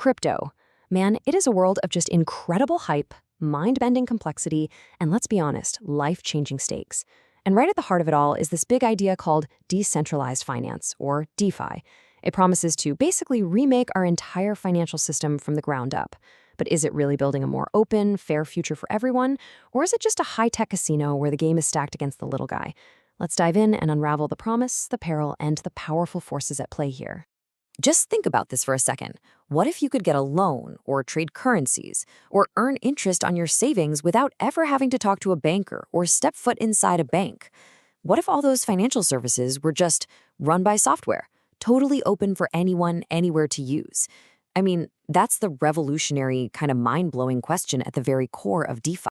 Crypto. Man, it is a world of just incredible hype, mind-bending complexity, and let's be honest, life-changing stakes. And right at the heart of it all is this big idea called decentralized finance, or DeFi. It promises to basically remake our entire financial system from the ground up. But is it really building a more open, fair future for everyone? Or is it just a high-tech casino where the game is stacked against the little guy? Let's dive in and unravel the promise, the peril, and the powerful forces at play here. Just think about this for a second. What if you could get a loan, or trade currencies, or earn interest on your savings without ever having to talk to a banker or step foot inside a bank? What if all those financial services were just run by software, totally open for anyone, anywhere to use? I mean, that's the revolutionary, kind of mind-blowing question at the very core of DeFi.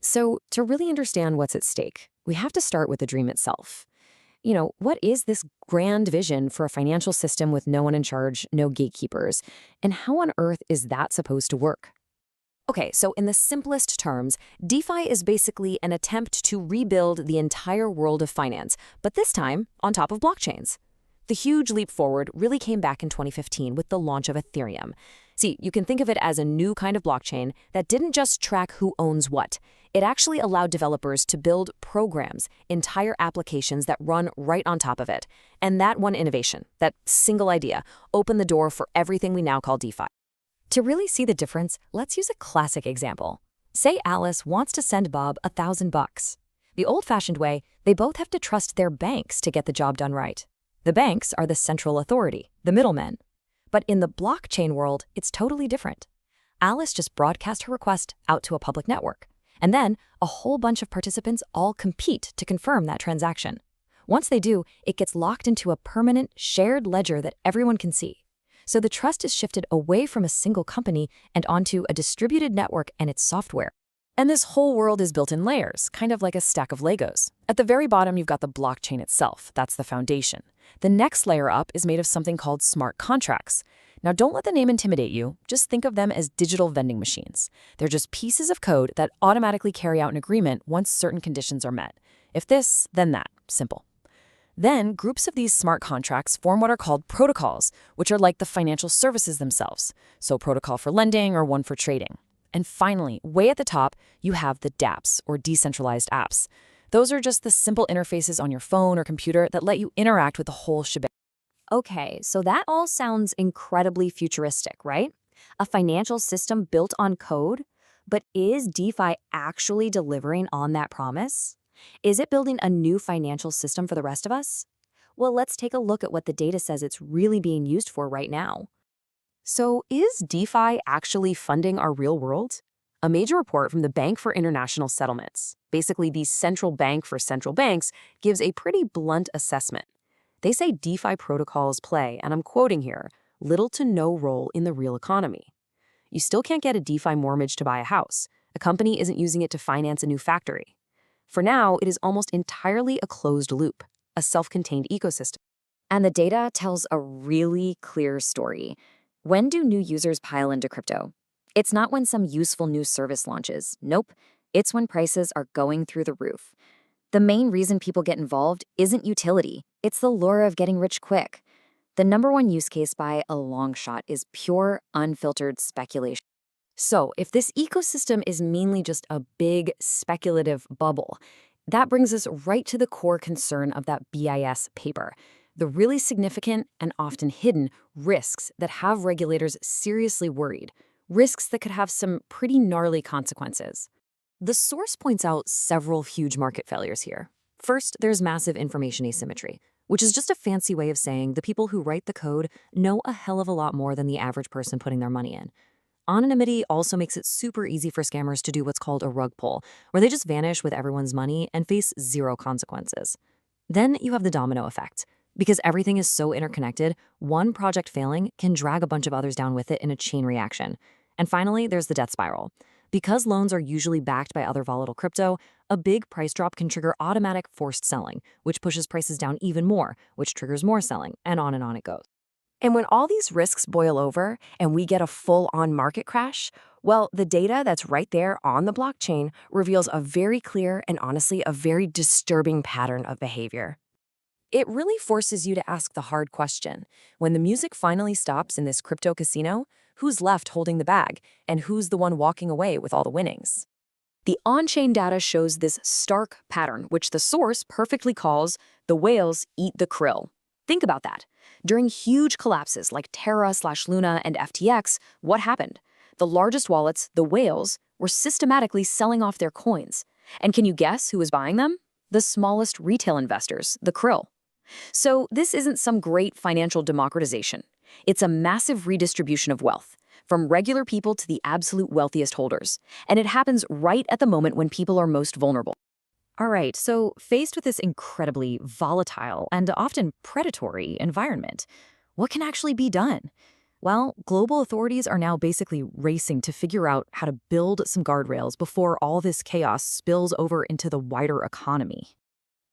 So, to really understand what's at stake, we have to start with the dream itself. What is this grand vision for a financial system with no one in charge, no gatekeepers? And how on earth is that supposed to work? Okay, so in the simplest terms, DeFi is basically an attempt to rebuild the entire world of finance, but this time on top of blockchains. The huge leap forward really came back in 2015 with the launch of Ethereum. See, you can think of it as a new kind of blockchain that didn't just track who owns what. It actually allowed developers to build programs, entire applications that run right on top of it. And that one innovation, that single idea, opened the door for everything we now call DeFi. To really see the difference, let's use a classic example. Say Alice wants to send Bob $1,000. The old-fashioned way, they both have to trust their banks to get the job done right. The banks are the central authority, the middlemen. But in the blockchain world, it's totally different. Alice just broadcast her request out to a public network. And then a whole bunch of participants all compete to confirm that transaction. Once they do, it gets locked into a permanent, shared ledger that everyone can see. So the trust is shifted away from a single company and onto a distributed network and its software. And this whole world is built in layers, kind of like a stack of Legos. At the very bottom, you've got the blockchain itself. That's the foundation. The next layer up is made of something called smart contracts. Now, don't let the name intimidate you. Just think of them as digital vending machines. They're just pieces of code that automatically carry out an agreement once certain conditions are met. If this, then that. Simple. Then, groups of these smart contracts form what are called protocols, which are like the financial services themselves. So, protocol for lending or one for trading. And finally, way at the top, you have the dApps, or decentralized apps. Those are just the simple interfaces on your phone or computer that let you interact with the whole shebang. Okay, so that all sounds incredibly futuristic, right? A financial system built on code? But is DeFi actually delivering on that promise? Is it building a new financial system for the rest of us? Well, let's take a look at what the data says it's really being used for right now. So, is DeFi actually funding our real world? A major report from the Bank for International Settlements, basically the central bank for central banks, gives a pretty blunt assessment. They say DeFi protocols play, and I'm quoting here, little to no role in the real economy. You still can't get a DeFi mortgage to buy a house. A company isn't using it to finance a new factory. For now, it is almost entirely a closed loop, a self-contained ecosystem. And the data tells a really clear story. When do new users pile into crypto? It's not when some useful new service launches. Nope. It's when prices are going through the roof. The main reason people get involved isn't utility. It's the lure of getting rich quick. The number one use case by a long shot is pure, unfiltered speculation. So, if this ecosystem is mainly just a big, speculative bubble, that brings us right to the core concern of that BIS paper. The really significant and often hidden risks that have regulators seriously worried, risks that could have some pretty gnarly consequences. The source points out several huge market failures here. First, there's massive information asymmetry, which is just a fancy way of saying the people who write the code know a hell of a lot more than the average person putting their money in. Anonymity also makes it super easy for scammers to do what's called a rug pull, where they just vanish with everyone's money and face zero consequences. Then you have the domino effect. Because everything is so interconnected, one project failing can drag a bunch of others down with it in a chain reaction. And finally, there's the death spiral. Because loans are usually backed by other volatile crypto, a big price drop can trigger automatic forced selling, which pushes prices down even more, which triggers more selling, and on it goes. And when all these risks boil over and we get a full-on market crash, well, the data that's right there on the blockchain reveals a very clear and honestly a very disturbing pattern of behavior. It really forces you to ask the hard question. When the music finally stops in this crypto casino, who's left holding the bag, and who's the one walking away with all the winnings. The on-chain data shows this stark pattern, which the source perfectly calls the whales eat the krill. Think about that. During huge collapses like Terra/Luna and FTX, what happened? The largest wallets, the whales, were systematically selling off their coins. And can you guess who was buying them? The smallest retail investors, the krill. So this isn't some great financial democratization. It's a massive redistribution of wealth, from regular people to the absolute wealthiest holders. And it happens right at the moment when people are most vulnerable. All right, so faced with this incredibly volatile and often predatory environment, what can actually be done? Well, global authorities are now basically racing to figure out how to build some guardrails before all this chaos spills over into the wider economy.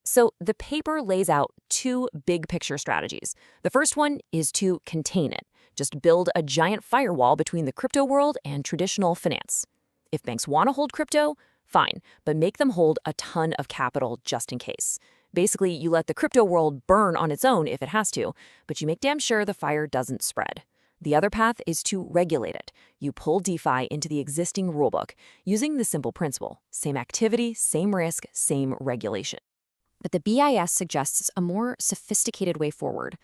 So the paper lays out two big picture strategies. The first one is to contain it. Just build a giant firewall between the crypto world and traditional finance. If banks want to hold crypto, fine, but make them hold a ton of capital just in case. Basically, you let the crypto world burn on its own if it has to, but you make damn sure the fire doesn't spread. The other path is to regulate it. You pull DeFi into the existing rulebook, using the simple principle: same activity, same risk, same regulation. But the BIS suggests a more sophisticated way forward.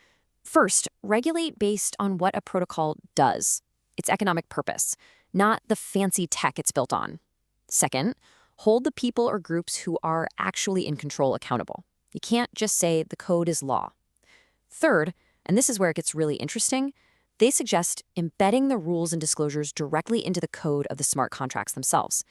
First, regulate based on what a protocol does, its economic purpose, not the fancy tech it's built on. Second, hold the people or groups who are actually in control accountable. You can't just say the code is law. Third, and this is where it gets really interesting, they suggest embedding the rules and disclosures directly into the code of the smart contracts themselves.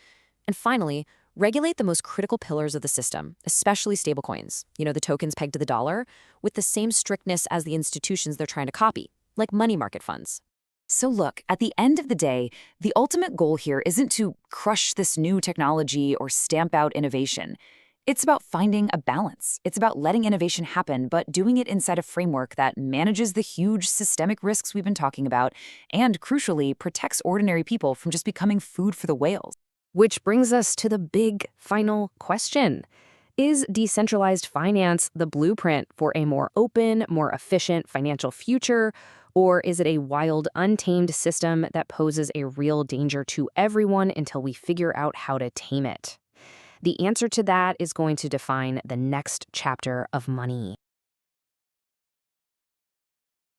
And finally, regulate the most critical pillars of the system, especially stablecoins, the tokens pegged to the dollar, with the same strictness as the institutions they're trying to copy, like money market funds. So look, at the end of the day, the ultimate goal here isn't to crush this new technology or stamp out innovation. It's about finding a balance. It's about letting innovation happen, but doing it inside a framework that manages the huge systemic risks we've been talking about and, crucially, protects ordinary people from just becoming food for the whales. Which brings us to the big final question. Is decentralized finance the blueprint for a more open, more efficient financial future? Or is it a wild, untamed system that poses a real danger to everyone until we figure out how to tame it? The answer to that is going to define the next chapter of Money.